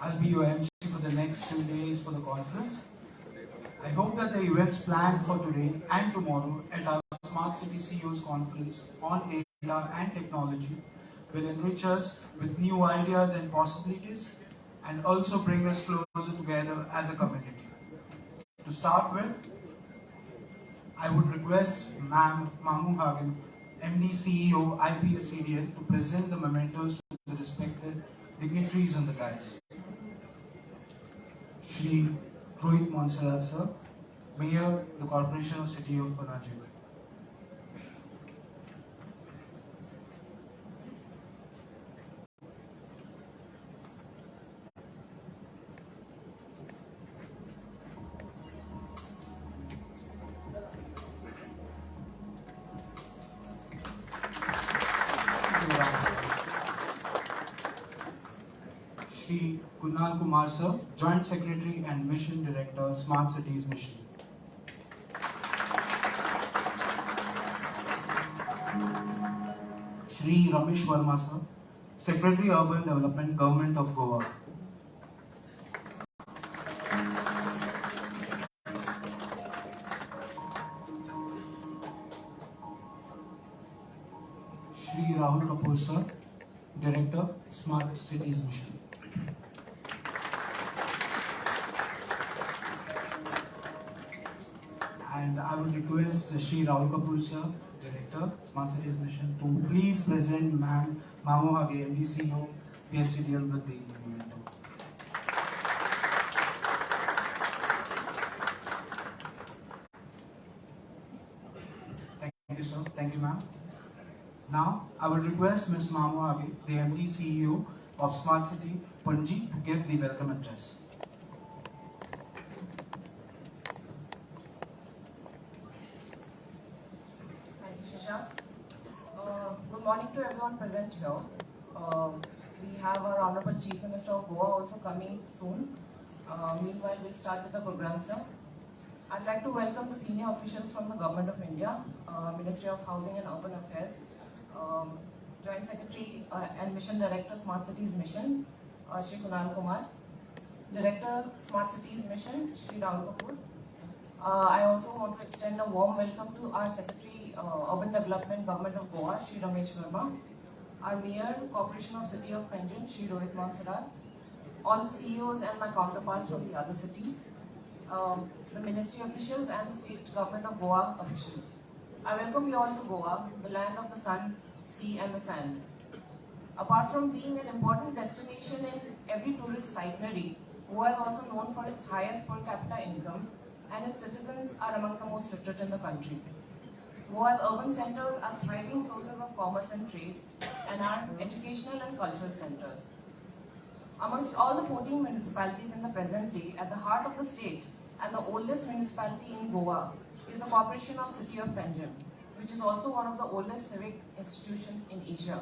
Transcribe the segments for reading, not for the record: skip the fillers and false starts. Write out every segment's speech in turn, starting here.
I'll be your MC for the next 2 days for the conference. I hope that the events planned for today and tomorrow at our Smart City CEOs conference on data and technology will enrich us with new ideas and possibilities and also bring us closer together as a community. To start with, I would request Ma'am Mamu Hagen, MD CEO IPS CDL, to present the mementos to the respected dignitaries on the dais. Shri Rohit Monserrat sir, Mayor, the Corporation of City of Panaji. Shri Kunal Kumar sir, Joint Secretary and Mission Director, Smart Cities Mission. Shri Ramesh Verma sir, Secretary Urban Development, Government of Goa. Shri Rahul Kapoor sir, Director, Smart Cities Mission. And I would request Shri Rahul Kapoor sir, Director, Smart Cities Mission, to please present Ma'am Mamu Hage, MD CEO, PSCDL with the memento. Thank you sir, thank you ma'am. Now, I would request Ms. Mamu Hage, the MD CEO of Smart City, Panji, to give the welcome address. Good morning to everyone present here. We have our Honorable Chief Minister of Goa also coming soon. Meanwhile, we'll start with the program, sir. I'd like to welcome the senior officials from the Government of India, Ministry of Housing and Urban Affairs, Joint Secretary and Mission Director, Smart Cities Mission, Shri Kunal Kumar, Director, Smart Cities Mission, Shri Rahul Kapoor. I also want to extend a warm welcome to our Secretary, Urban Development, Government of Goa, Shri Ramesh Verma, our Mayor, Corporation of City of Panjim, Shri Rohit Monserrat, all the CEOs and my counterparts from the other cities, the ministry officials and the state government of Goa officials. I welcome you all to Goa, the land of the sun, sea and the sand. Apart from being an important destination in every tourist itinerary, Goa is also known for its highest per capita income, and its citizens are among the most literate in the country. Goa's urban centers are thriving sources of commerce and trade and are educational and cultural centers. Amongst all the 14 municipalities in the present day, at the heart of the state and the oldest municipality in Goa is the Corporation of City of Panjim, which is also one of the oldest civic institutions in Asia.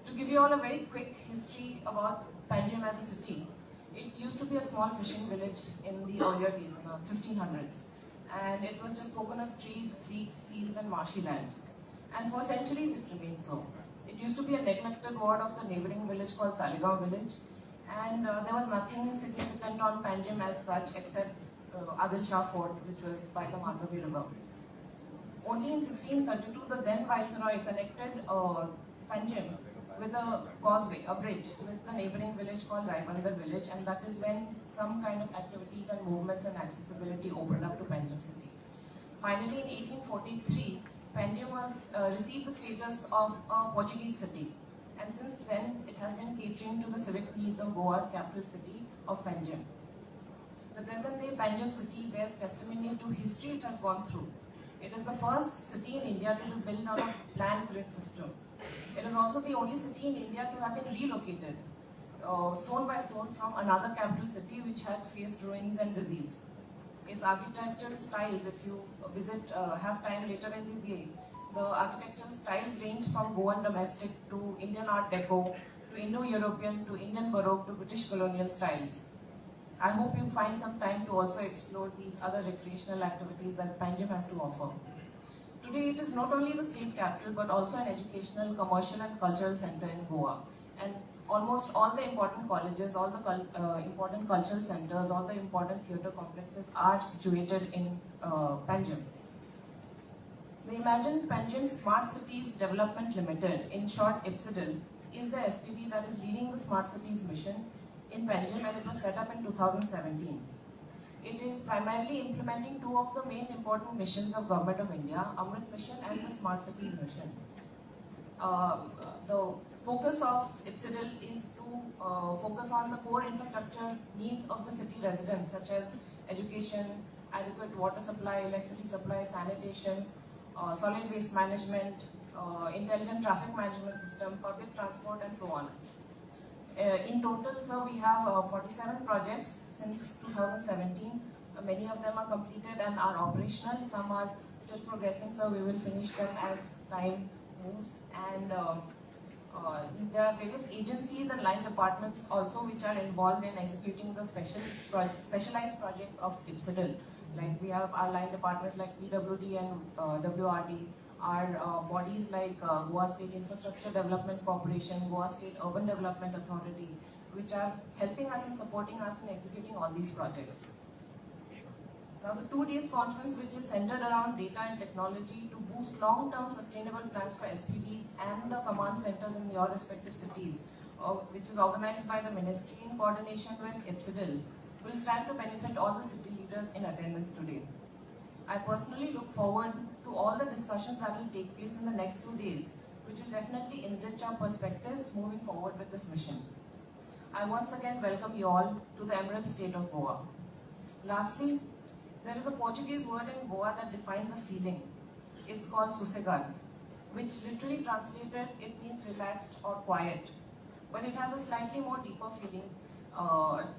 To give you all a very quick history about Panjim as a city, it used to be a small fishing village in the earlier days, in the 1500s. And it was just coconut trees, creeks, fields and marshy land. And for centuries it remained so. It used to be a neglected ward of the neighboring village called Talegaon village. And there was nothing significant on Panjim as such except Adil Shah Fort, which was by the Mandavi River. Only in 1632, the then Viceroy connected Panjim with a causeway, a bridge, with the neighboring village called Raibandar village, and that is when some kind of activities and movements and accessibility opened up to Panjim city. Finally, in 1843, Panjim was received the status of a Portuguese city, and since then it has been catering to the civic needs of Goa's capital city of Panjim. The present day Panjim city bears testimony to history it has gone through. It is the first city in India to be built on a planned grid system. It is also the only city in India to have been relocated, stone by stone, from another capital city which had faced ruins and disease. Its architectural styles, if you have time later in the day, the architectural styles range from Goan domestic to Indian Art Deco, to Indo-European, to Indian Baroque, to British colonial styles. I hope you find some time to also explore these other recreational activities that Panjim has to offer. Today it is not only the state capital but also an educational, commercial and cultural center in Goa. And almost all the important colleges, all the important cultural centers, all the important theatre complexes are situated in Panjim. The Imagine Panjim Smart Cities Development Limited, in short IPSIDL, is the SPV that is leading the Smart Cities mission in Panjim, and it was set up in 2017. It is primarily implementing two of the main important missions of Government of India, Amrit Mission and the Smart Cities Mission. The focus of IPSIDL is to focus on the core infrastructure needs of the city residents, such as education, adequate water supply, electricity supply, sanitation, solid waste management, intelligent traffic management system, public transport, and so on. In total, sir, we have 47 projects since 2017. Many of them are completed and are operational. Some are still progressing, so we will finish them as time moves. And there are various agencies and line departments also which are involved in executing the specialized projects of IPSIDL. Like we have our line departments like PWD and WRD, our bodies like Goa State Infrastructure Development Corporation, Goa State Urban Development Authority, which are helping us and supporting us in executing all these projects. Now the 2 days conference, which is centered around data and technology to boost long-term sustainable plans for SPVs and the command centers in your respective cities, which is organized by the ministry in coordination with IPSIDL, will stand to benefit all the city leaders in attendance today. I personally look forward to all the discussions that will take place in the next 2 days, which will definitely enrich our perspectives moving forward with this mission. I once again welcome you all to the Emerald State of Goa. Lastly, there is a Portuguese word in Goa that defines a feeling. It's called sossegado, which literally translated, it means relaxed or quiet. But it has a slightly more deeper feeling,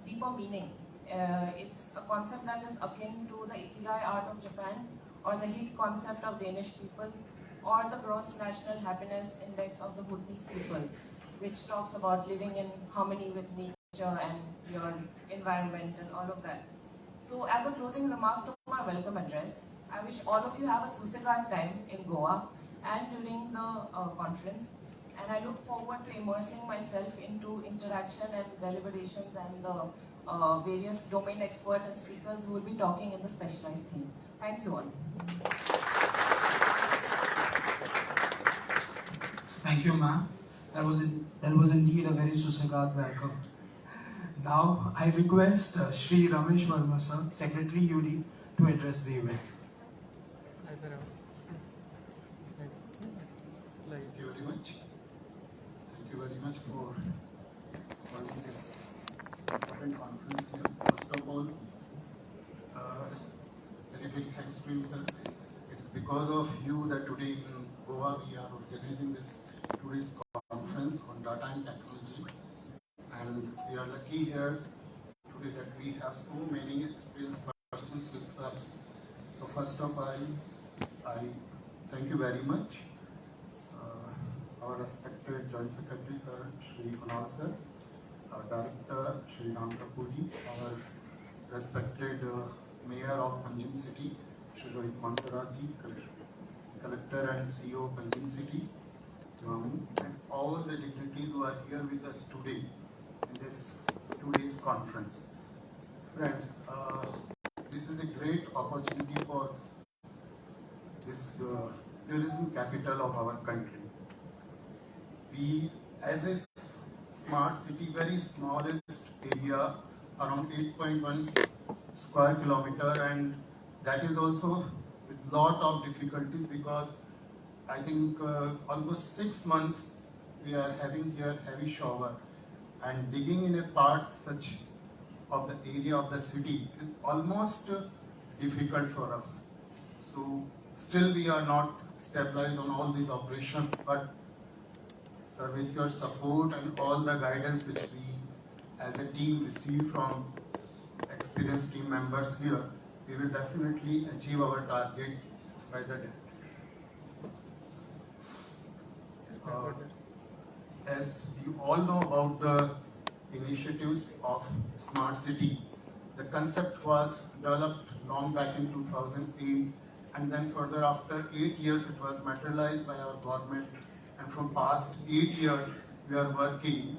deeper meaning. It's a concept that is akin to the Ikigai art of Japan, or the Hig concept of Danish people, or the gross national happiness index of the Bhutanese people, which talks about living in harmony with nature and your environment and all of that. So as a closing remark to my welcome address, I wish all of you have a sossegado time in Goa and during the conference, and I look forward to immersing myself into interaction and deliberations and the various domain experts and speakers who will be talking in the specialized theme. Thank you all. Thank you, ma'am. That was indeed a very sossegado welcome. Now, I request Shri Ramesh Verma, sir, Secretary UD, to address the event. Thank you very much. Thank you very much for holding this important conference here. First of all, very big thanks to you, sir. It's because of you that today in Goa we are organizing this today's conference on data and technology. And we are lucky here today that we have so many experienced persons with us. So first of all, I thank you very much. Our respected Joint Secretary Sir, Shri Kunal Sir, our Director, Shri Ram Kapoorji, our respected Mayor of Panjim City, Shri Rohit Mansaratji, Collector and CEO of Panjim City, and all the dignitaries who are here with us today in this today's conference. Friends, this is a great opportunity for this tourism capital of our country. We, as a smart city, very smallest area, around 8.1 square kilometer, and that is also with lot of difficulties because I think almost 6 months we are having here heavy shower, and digging in a part such of the area of the city is almost difficult for us. So still we are not stabilized on all these operations, but sir, with your support and all the guidance which we as a team receive from experienced team members here, we will definitely achieve our targets by the day. As you all know about the initiatives of Smart City, the concept was developed long back in 2008, and then further after 8 years it was materialized by our government, and from past 8 years we are working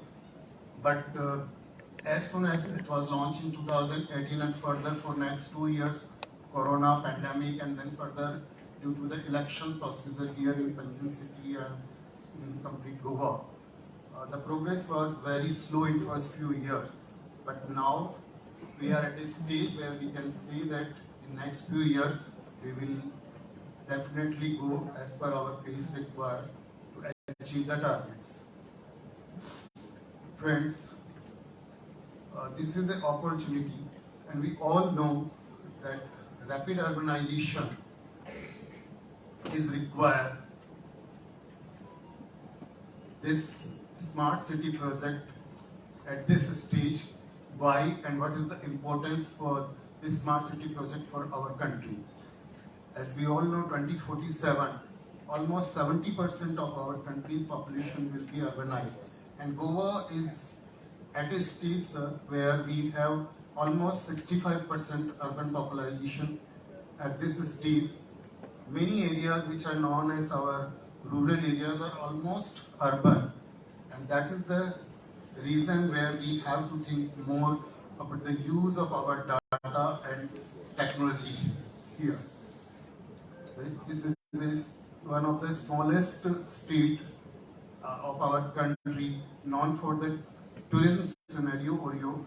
But as soon as it was launched in 2018 and further for next 2 years, Corona pandemic, and then further due to the election procedure here in Panjim city and in complete Goa, the progress was very slow in first few years. But now we are at a stage where we can see that in next few years we will definitely go as per our pace required to achieve the targets. Friends, this is an opportunity, and we all know that rapid urbanization is required. This smart city project at this stage, why and what is the importance for this smart city project for our country. As we all know, 2047, almost 70% of our country's population will be urbanized. And Goa is at a stage where we have almost 65% urban population at this stage. Many areas which are known as our rural areas are almost urban. And that is the reason where we have to think more about the use of our data and technology here. This is one of the smallest street of our country, known for the tourism scenario,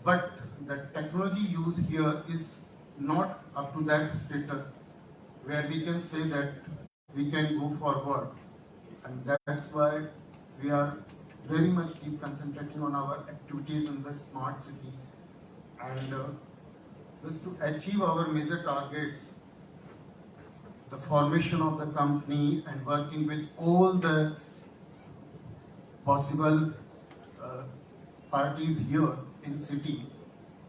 but the technology used here is not up to that status where we can say that we can go forward. And that's why we are very much keep concentrating on our activities in the smart city. And just to achieve our major targets, the formation of the company and working with all the possible parties here in city,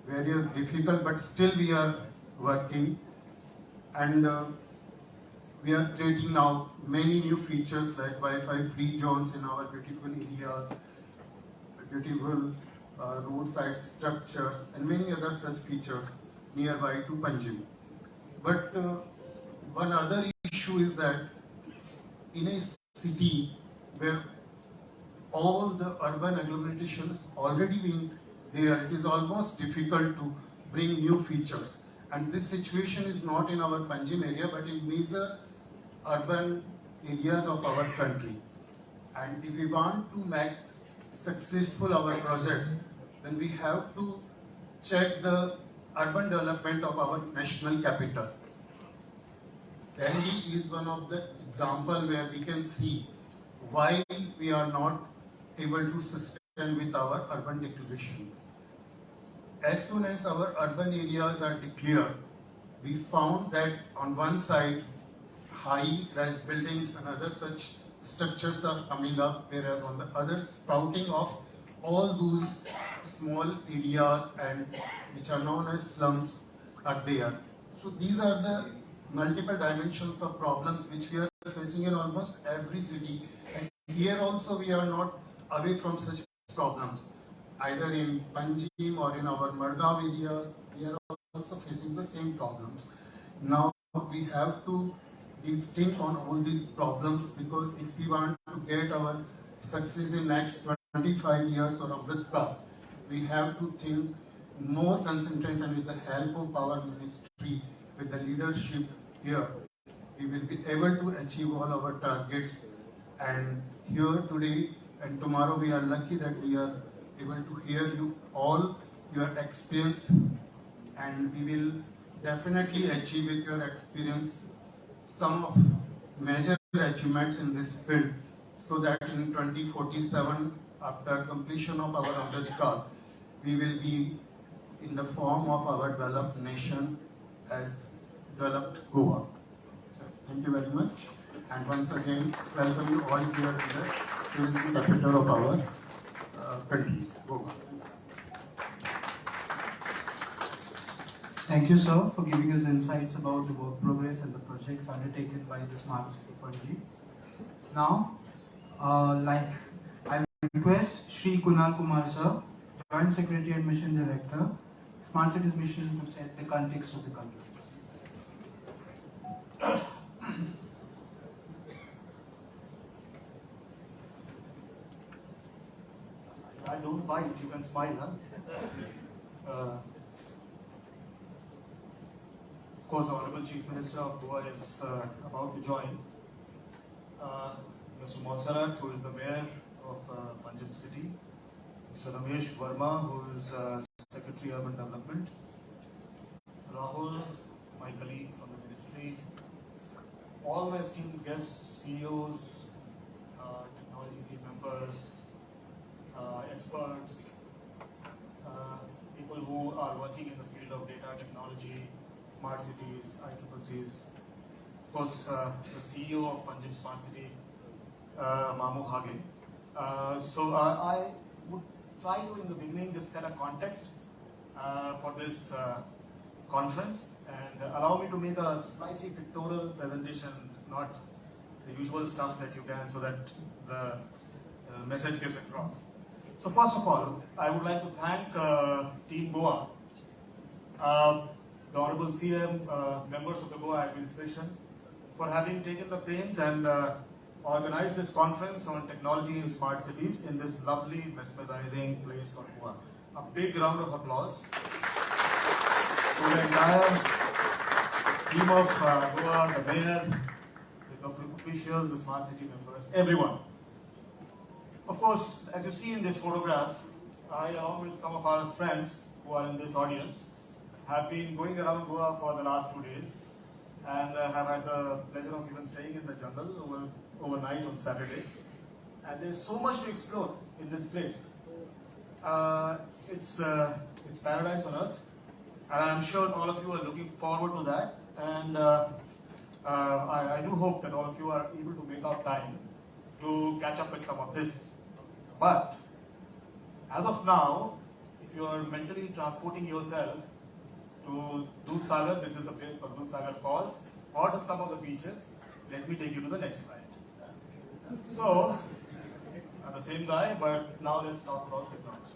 various difficult, but still we are working, and we are creating now many new features like Wi-Fi free zones in our beautiful areas, beautiful roadside structures, and many other such features nearby to Panjim. But one other issue is that in a city where all the urban agglomeration has already been there, it is almost difficult to bring new features. And this situation is not in our Panjim area, but in major urban areas of our country. And if we want to make successful our projects, then we have to check the urban development of our national capital. Delhi is one of the example where we can see why we are not able to sustain with our urban declaration. As soon as our urban areas are declared, we found that on one side, high-rise buildings and other such structures are coming up, whereas on the other, sprouting of all those small areas and which are known as slums are there. So these are the multiple dimensions of problems which we are facing in almost every city. And here also we are not away from such problems. Either in Panjim or in our Madgaon areas, we are also facing the same problems. Now we have to think on all these problems, because if we want to get our success in next 25 years or Amritka, we have to think more concentrate, and with the help of our ministry, with the leadership here, we will be able to achieve all our targets. And here today and tomorrow we are lucky that we are able to hear you all, your experience, and we will definitely achieve with your experience some of major achievements in this field, so that in 2047, after completion of our Amritkal, we will be in the form of our developed nation as developed Goa. So, thank you very much, and once again welcome you all here in the tourism capital of our country, Goa. Thank you, sir, for giving us insights about the work progress and the projects undertaken by the Smart City Panji. Now, I request Shri Kunal Kumar, sir, Joint Secretary and Mission Director, Smart Cities Mission, to set the context of the conference. I don't bite, you can smile, huh? Of course, the Honorable Chief Minister of Goa is about to join. Mr. Monserrat, who is the Mayor of Punjab City. Mr. Ramesh Verma, who is Secretary Urban Development. Rahul, my colleague from the Ministry. All my esteemed guests, CEOs, technology team members, experts, people who are working in the field of data technology, smart cities, ICCCs. Of course, the CEO of Punjab Smart City, Mamu Hage. I would try to, in the beginning, just set a context for this conference, and allow me to make a slightly pictorial presentation, not the usual stuff that you can, so that the message gets across. So first of all, I would like to thank Team Goa, the Honorable CM, members of the Goa administration, for having taken the pains and organized this conference on technology in smart cities in this lovely, mesmerizing place called Goa. A big round of applause to the entire team of Goa, the mayor, the officials, the smart city members, everyone. Of course, as you see in this photograph, I, along with some of our friends who are in this audience, have been going around Goa for the last 2 days, and have had the pleasure of even staying in the jungle overnight on Saturday. And there's so much to explore in this place. It's paradise on earth, and I'm sure all of you are looking forward to that. And I do hope that all of you are able to make out time to catch up with some of this. But as of now, if you are mentally transporting yourself to Dudhsagar, this is the place for Dudhsagar Falls, or to some of the beaches, let me take you to the next slide. So, the same guy, but now let's talk about technology.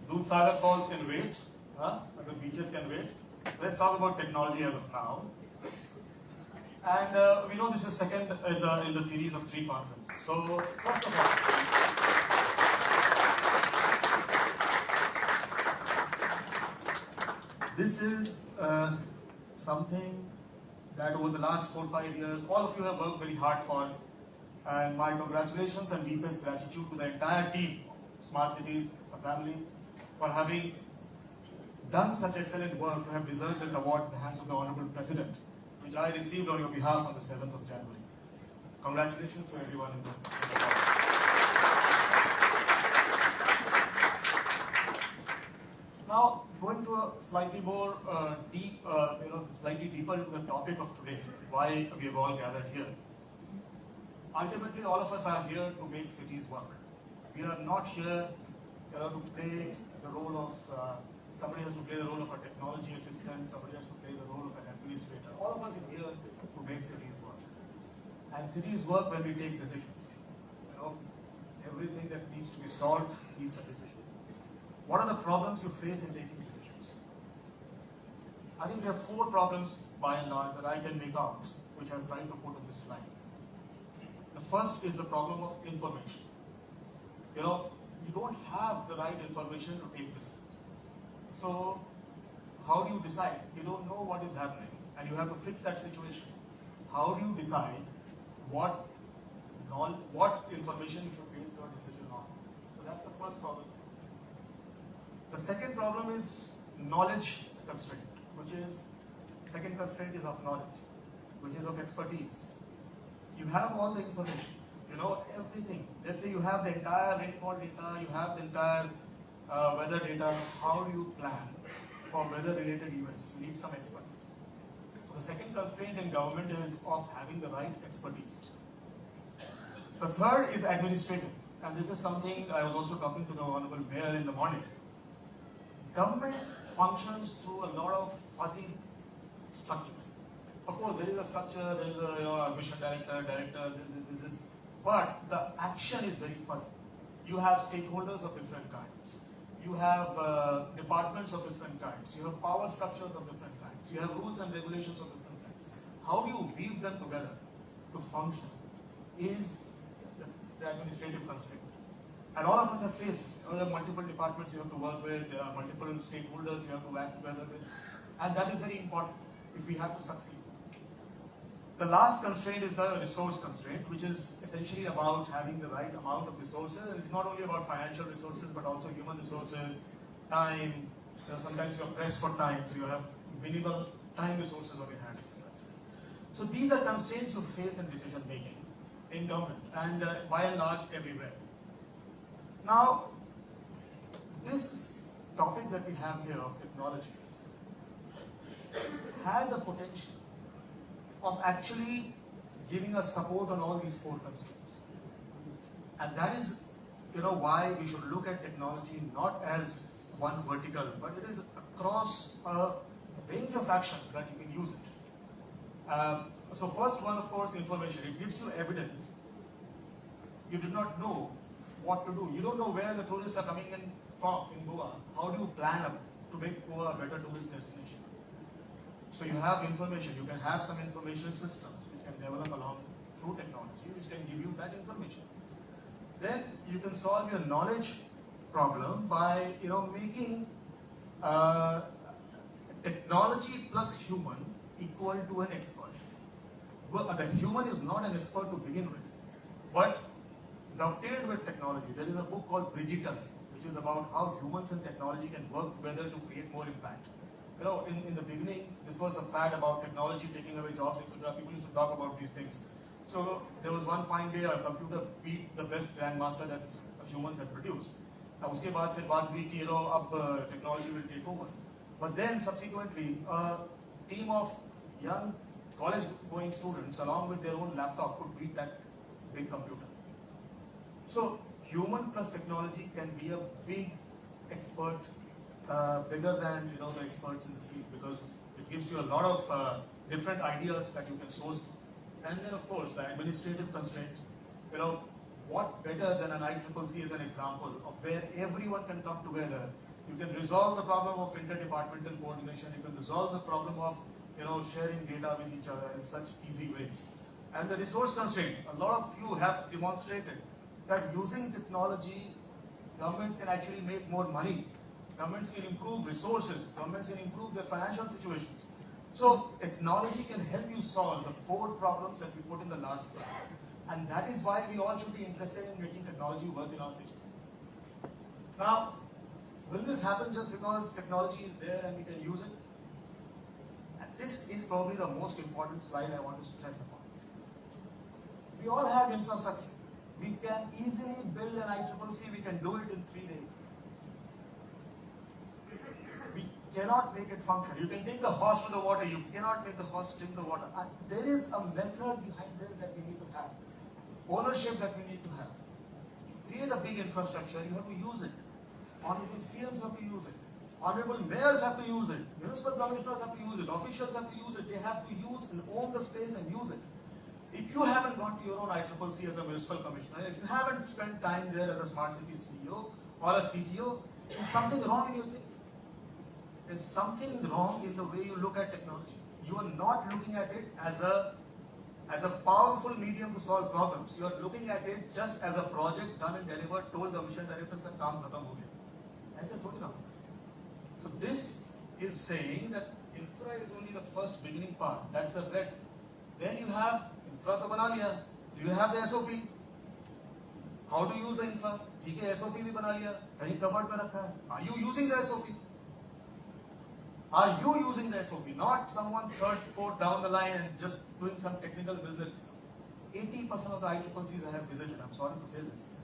Dudhsagar Falls can wait, and the beaches can wait. Let's talk about technology as of now. And we know this is second in the series of 3 conferences. So, first of all, this is something that over the last 4 or 5 years, all of you have worked very hard for. And my congratulations and deepest gratitude to the entire team, Smart Cities, the family, for having done such excellent work to have deserved this award at the hands of the Honorable President, which I received on your behalf on the 7th of January. Congratulations to everyone in the Now, going to a slightly more slightly deeper into the topic of today, why we have all gathered here. Ultimately, all of us are here to make cities work. We are not here, to play the role of somebody has to play the role of a technology assistant, somebody has to play the role of an administrator. All of us are here to make cities work. And cities work when we take decisions. Everything that needs to be solved needs a decision. What are the problems you face in taking decisions? I think there are 4 problems by and large that I can make out, which I've tried to put on this slide. The first is the problem of information. You don't have the right information to take decisions. So, how do you decide? You don't know what is happening, and you have to fix that situation. How do you decide what information you should base your decision on? So that's the first problem. The second problem is knowledge constraint, second constraint is of knowledge, which is of expertise. You have all the information, everything. Let's say you have the entire rainfall data, you have the entire weather data. How do you plan for weather-related events? You need some expertise. So the second constraint in government is of having the right expertise. The third is administrative, and this is something I was also talking to the Honorable Mayor in the morning. Government functions through a lot of fuzzy structures. Of course, there is a structure, there is a admission director, this, but the action is very fuzzy. You have stakeholders of different kinds. You have departments of different kinds. You have power structures of different kinds. You have rules and regulations of different kinds. How do you weave them together to function is the administrative constraint. And all of us have faced, there are multiple departments you have to work with, there are multiple stakeholders you have to work together with, and that is very important if we have to succeed. The last constraint is the resource constraint, which is essentially about having the right amount of resources. And it's not only about financial resources, but also human resources, time. Sometimes you're pressed for time, so you have minimal time resources on your hands. So these are constraints you face in decision making in government and by and large everywhere. Now, this topic that we have here of technology has a potential of actually giving us support on all these four constraints. And that is, why we should look at technology not as one vertical, but it is across a range of actions that you can use it. So first one, of course, information. It gives you evidence. You did not know what to do. You don't know where the tourists are coming in from in Goa. How do you plan to make Goa a better tourist destination? So you have information. You can have some information systems which can develop along through technology, which can give you that information. Then you can solve your knowledge problem by making technology plus human equal to an expert. Well, the human is not an expert to begin with, but dovetailed with technology. There is a book called Digital, which is about how humans and technology can work together to create more impact. In the beginning, this was a fad about technology taking away jobs, etc. People used to talk about these things. So there was one fine day a computer beat the best grandmaster that humans had produced. Now, uske baad fir baat hui ki technology will take over. But then subsequently, a team of young college-going students, along with their own laptop, could beat that big computer. So human plus technology can be a big expert, bigger than the experts in the field, because it gives you a lot of different ideas that you can source. And then, of course, the administrative constraint. What better than an ICCC as an example of where everyone can come together. You can resolve the problem of interdepartmental coordination. You can resolve the problem of sharing data with each other in such easy ways. And the resource constraint. A lot of you have demonstrated that using technology, governments can actually make more money. Governments can improve resources. Governments can improve their financial situations. So technology can help you solve the four problems that we put in the last slide. And that is why we all should be interested in making technology work in our cities. Now, will this happen just because technology is there and we can use it? And this is probably the most important slide I want to stress upon. We all have infrastructure. We can easily build an ICCC, we can do it in 3 days. We cannot make it function. You can take the horse to the water, you cannot make the horse drink the water. And there is a method behind this that we need to have. Ownership that we need to have. Create a big infrastructure, you have to use it. Honorable CMs have to use it. Honorable mayors have to use it. Municipal commissioners have to use it. Officials have to use it. They have to use and own the space and use it. If you haven't gone to your own ICCC as a municipal commissioner, if you haven't spent time there as a smart city CEO or a CTO, is something wrong in your thinking? There's something wrong in the way you look at technology. You are not looking at it as a powerful medium to solve problems. You are looking at it just as a project done and delivered, told the mission directors and kaam khatam ho gaya. Aisa thodi na. So this is saying that infra is only the first beginning part. That's the bread. Then you have infra to bana liya. Do you have the SOP? How to use the infra? ठीक है, SOP भी बना लिया. कहीं cupboard में रखा है. Are you using the SOP? Are you using the SOP? Not someone third, fourth down the line and just doing some technical business. 80% of the ICCCs I have visited, I'm sorry to say this,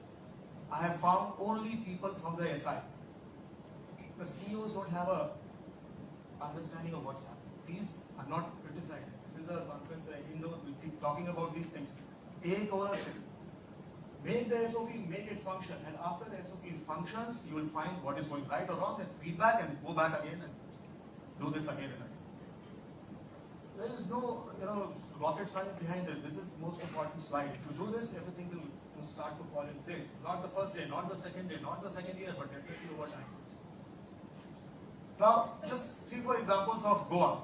I have found only people from the SI. The CEOs don't have a understanding of what's happening. Please, I'm not criticizing. This is a conference where we keep talking about these things. Take ownership. Make the SOP, make it function. And after the SOP functions, you will find what is going right or wrong, then feedback and go back again and do this again and again. There is no rocket science behind it. This is the most important slide. If you do this, everything will start to fall in place. Not the first day, not the second day, not the second year, but definitely over time. Now, just 3-4 examples of Goa.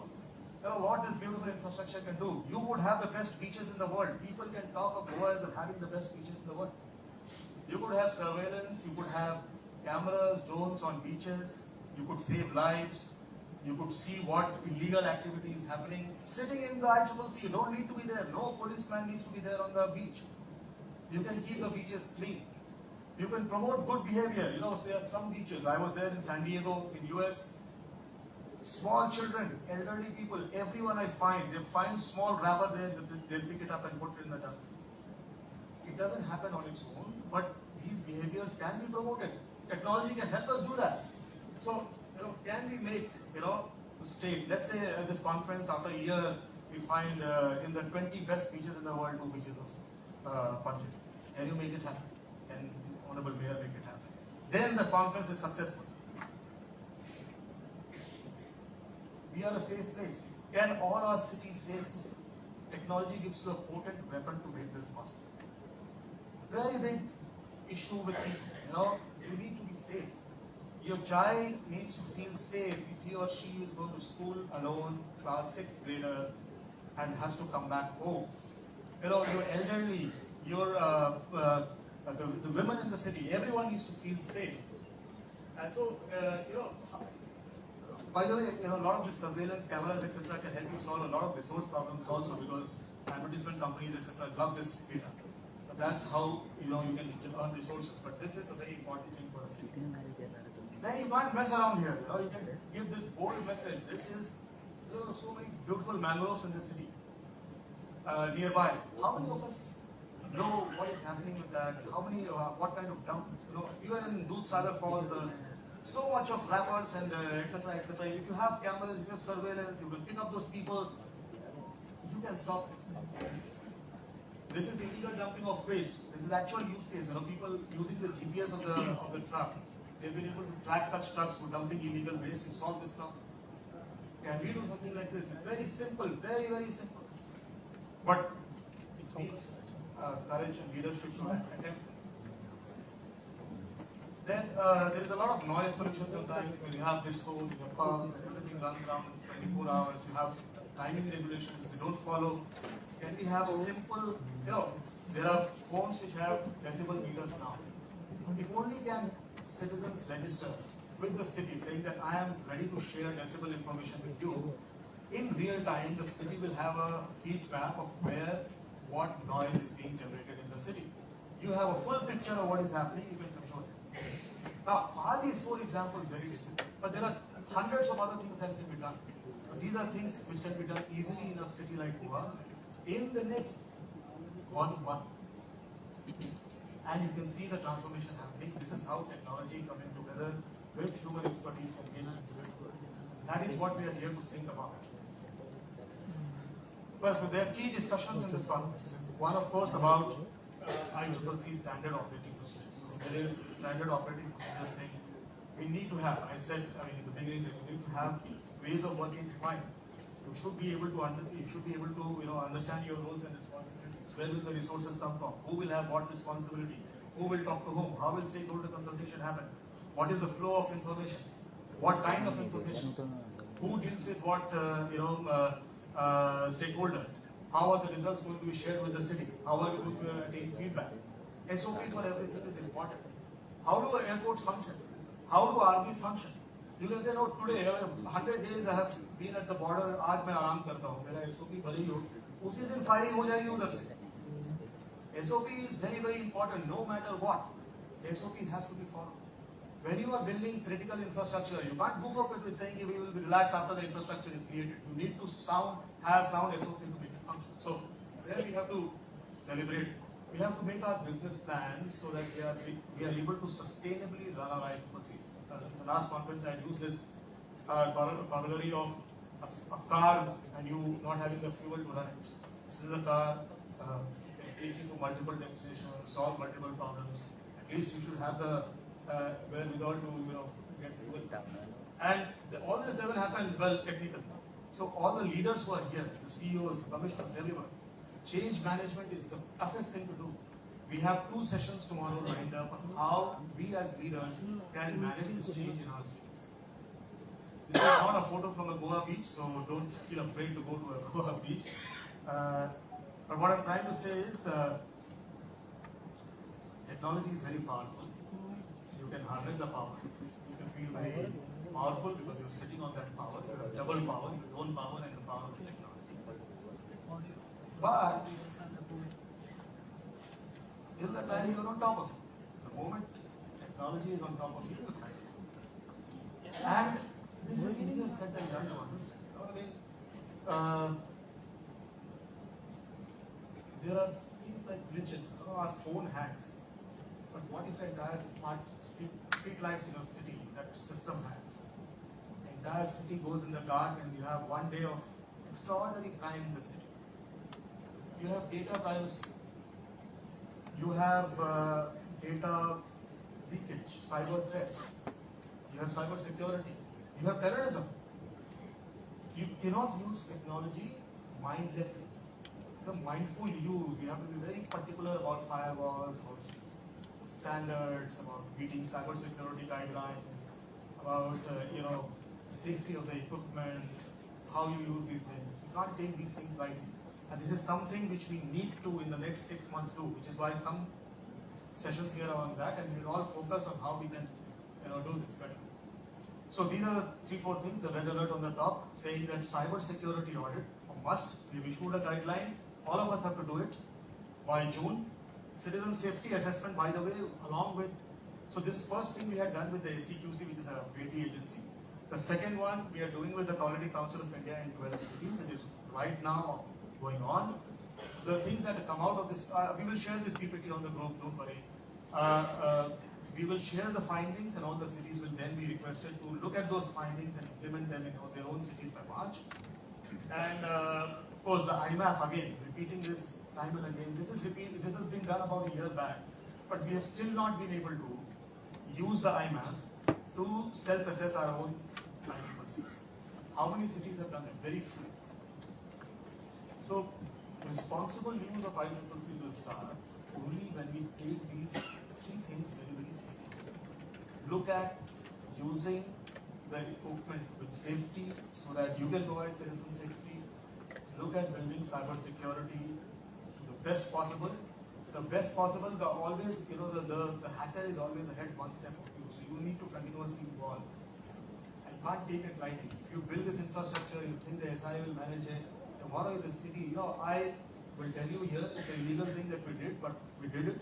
What this beautiful infrastructure can do. You would have the best beaches in the world. People can talk of Goa as having the best beaches in the world. You could have surveillance, you could have cameras, drones on beaches, you could save lives, you could see what illegal activity is happening. Sitting in the ICCC, you don't need to be there. No policeman needs to be there on the beach. You can keep the beaches clean. You can promote good behavior. You know, there are some beaches. I was there in San Diego, in US. Small children, elderly people, everyone I find, they find small rubber there, they'll pick it up and put it in the dustbin. It doesn't happen on its own, but these behaviors can be promoted. Technology can help us do that. So, can we make, the state, let's say at this conference after a year, we find in the 20 best beaches in the world, 2 beaches of Panjim. Can you make it happen? Can Honorable Mayor make it happen? Then the conference is successful. We are a safe place. Can all our cities say this? Technology gives you a potent weapon to make this possible. Very big issue with people. You need to be safe. Your child needs to feel safe if he or she is going to school alone, class 6th grader, and has to come back home. Your elderly, the women in the city, everyone needs to feel safe. And so, by the way, a lot of the surveillance cameras, etc., can help you solve a lot of resource problems also, because advertisement companies, etc., love this data. But that's how you can earn resources. But this is a very important thing for a city. Then you can't mess around here. You can give this bold message. This is so many beautiful mangroves in the city nearby. How many of us know what is happening with that? How many? What kind of dump? Even in Dudhsagar Falls. So much of rappers and etc. etc. If you have cameras, if you have surveillance, you can pick up those people. You can stop it. This is illegal dumping of waste. This is actual use case. People using the GPS of the truck. They've been able to track such trucks for dumping illegal waste and solve this problem. Can we do something like this? It's very simple, very, very simple. But it needs courage and leadership to attempt. Then there is a lot of noise pollution sometimes. When you have discos, you have pubs, and everything runs around 24 hours. You have timing regulations they don't follow. Can we have simple, there are phones which have decibel meters now. If only can citizens register with the city saying that I am ready to share decibel information with you, in real time the city will have a heat map of what noise is being generated in the city. You have a full picture of what is happening, you can control it. Now, are these 4 examples very different? But there are hundreds of other things that can be done. But these are things which can be done easily in a city like Goa in the next 1 month. And you can see the transformation happening. This is how technology coming together with human expertise can be done. That is what we are here to think about. Well, so there are key discussions in this conference. One, of course, about ICCC standard operating procedures. So there is standard operating procedures thing we need to have. I said, in the beginning that we need to have ways of working defined. You should be able to understand your roles and responsibilities. Where will the resources come from? Who will have what responsibility? Who will talk to whom? How will stakeholder consultation happen? What is the flow of information? What kind of information? Who deals with what stakeholder? How are the results going to be shared with the city? How are you going to take feedback? SOP for everything is important. How do airports function? How do armies function? You can say, no, today, 100 days I have been at the border, आज मैं आराम करता हूँ, मेरा SOP भले ही हो, उसी दिन firing हो जाएगी उधर से. SOP is very, very important, no matter what. SOP has to be followed. When you are building critical infrastructure, you can't goof up it with saying we will be relaxed after the infrastructure is created. You need to have sound SOP to make it function. So there we have to deliberate. We have to make our business plans so that we are able to sustainably run our ICCCs. In the last conference, I used this corollary of a car and you not having the fuel to run it. This is a car, can take you to multiple destinations, solve multiple problems. At least you should have the wherewithal to get fuel. And all this doesn't happen well technically. So all the leaders who are here, the CEOs, the commissioners, everyone, change management is the toughest thing to do. We have 2 sessions tomorrow lined up on how we as leaders can manage this change in our cities. This is not a photo from a Goa beach, so don't feel afraid to go to a Goa beach. But what I'm trying to say is, technology is very powerful. You can harness the power. You can feel very powerful because you're sitting on that power. You have double power, your own power and the power of technology. But till the time you're on top of it. The moment technology is on top of you, you find it. And this is easier said than done to understand. I mean, there are things like glitches. Our phone hangs. But what if entire smart street lights in your city, that system hangs? The entire city goes in the dark and you have one day of extraordinary crime in the city. You have data privacy. You have data leakage, cyber threats. You have cyber security. You have terrorism. You cannot use technology mindlessly. The mindful use, you have to be very particular about firewalls, about standards, about meeting cyber security guidelines, about safety of the equipment, how you use these things. We can't take these things lightly. And this is something which we need to in the next 6 months do, which is why some sessions here are on that, and we'll all focus on how we can do this better. So these are 3-4 things. The red alert on the top saying that cyber security audit a must. We've issued a guideline. All of us have to do it by June. Citizen safety assessment, by the way, along with, so this first thing we had done with the STQC, which is a WEBTV agency. The second one we are doing with the Quality Council of India in 12 cities. It is right now going on. The things that come out of this, we will share this PPT on the group, don't worry. We will share the findings and all the cities will then be requested to look at those findings and implement them in their own cities by March. And of course the IMAF, again, repeating this time and again, this has been done about a year back, but we have still not been able to use the IMAF to self-assess our own IPCs. How many cities have done it? Very few. So responsible use of IPCs will start only when we take these 3 things very, very seriously. Look at using the equipment with safety so that you can provide citizen safety. Look at building cyber security the best possible. The best possible, the hacker is always ahead one step of you. So you need to continuously evolve. I can't take it lightly. If you build this infrastructure, you think the SI will manage it. Tomorrow in the city, I will tell you here, it's a illegal thing that we did, but we did it.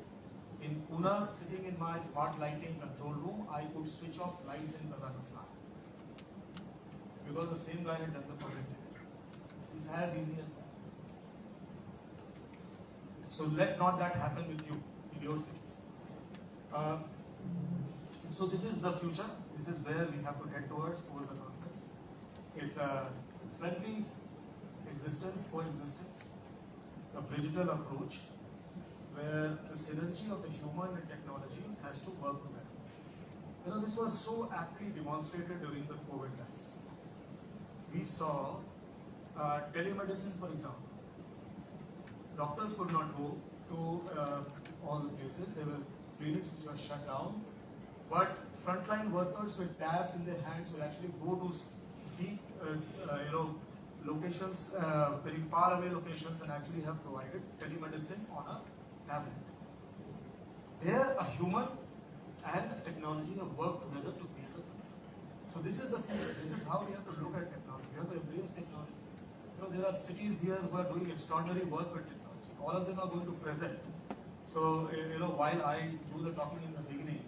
In Pune, sitting in my smart lighting control room, I could switch off lights in Kazakhstan. Because the same guy had done the project there. It's as easy as that. So let not that happen with you in your cities. So this is the future. This is where we have to head towards the conference. It's a friendly coexistence, a digital approach where the synergy of the human and technology has to work together. This was so aptly demonstrated during the COVID times. We saw telemedicine, for example. Doctors could not go to all the places. There were clinics which were shut down. But frontline workers with tabs in their hands will actually go to deep, locations, very far away locations, and actually have provided telemedicine on a tablet. There, a human and technology have worked together to create a solution. So this is the future. This is how we have to look at technology. We have to embrace technology. There are cities here who are doing extraordinary work with technology. All of them are going to present. So, while I do the talking in the beginning,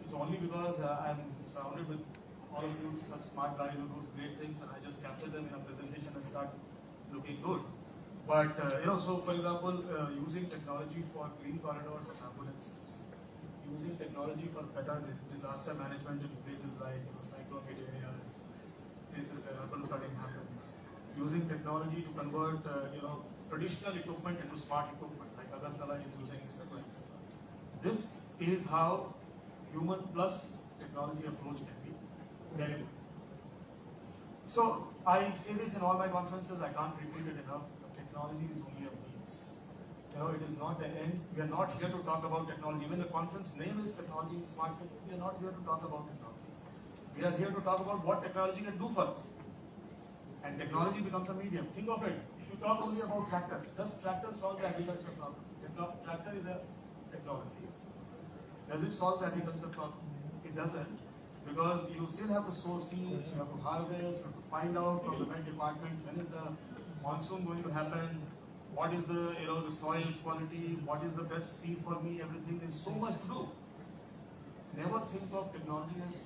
it's only because I'm surrounded with all of you such smart guys who do great things, and I just capture them in a presentation and start looking good. But, so for example, using technology for green corridors of ambulances, using technology for better disaster management in places like cyclone hit areas, places where urban flooding happens, using technology to convert traditional equipment into smart equipment like Agartala is using, etc. etc. This is how human plus technology approach can be delivered. So I say this in all my conferences, I can't repeat it enough. Technology is only a means. It is not the end. We are not here to talk about technology. Even the conference name is Technology in Smart Cities. We are not here to talk about technology. We are here to talk about what technology can do for us. And technology becomes a medium. Think of it. If you talk only about tractors, does tractors solve the agriculture problem? Tractor is a technology, does it solve the agriculture problem? It doesn't, because you still have to sow seeds, you have to harvest, you have to find out from the wet department when is the monsoon going to happen, what is the the soil quality, what is the best seed for me, everything is so much to do. Never think of technology as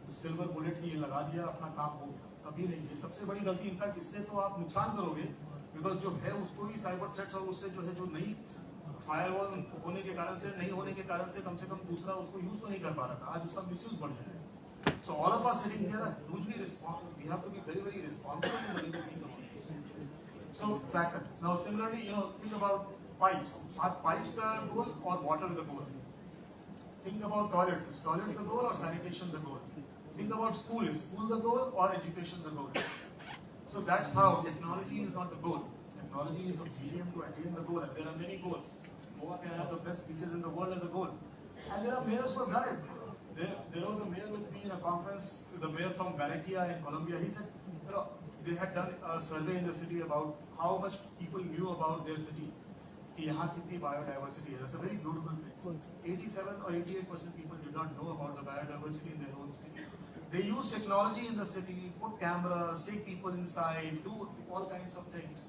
the silver bullet की ये लगा दिया अपना काम हो गया, कभी नहीं। ये सबसे बड़ी गलती, इनफैक्ट इससे तो आप नुकसान करोगे, बिकॉज जो है उसको ही साइबर थ्रेट्स और उससे जो है जो नहीं फायरवॉल होने के कारण से नहीं होने के कारण से कम दूसरा उसको यूज तो नहीं कर पा रहा था, आज उसका मिसयूज बढ़ गया है। So all of us sitting here are hugely responsible, we have to be very responsible in the way we think about this things. So tractor, now similarly think about pipes, are pipes the goal or water the goal? Think about toilets. Is toilets the goal or sanitation the goal? Think about school. Is school the goal or education the goal? So that's how technology is not the goal. Technology is a medium to attain the goal, and there are many goals. Goa can have the best beaches in the world as a goal, and there are mayors who have done it. There was a mayor with me in a conference, the mayor from Barranquilla in Colombia. He said, they had done a survey in the city about how much people knew about their city. कि यहाँ कितनी biodiversity है. That's a very beautiful place. 87 or 88% people did not know about the biodiversity in their own city. They use technology in the city, put cameras, take people inside, do all kinds of things,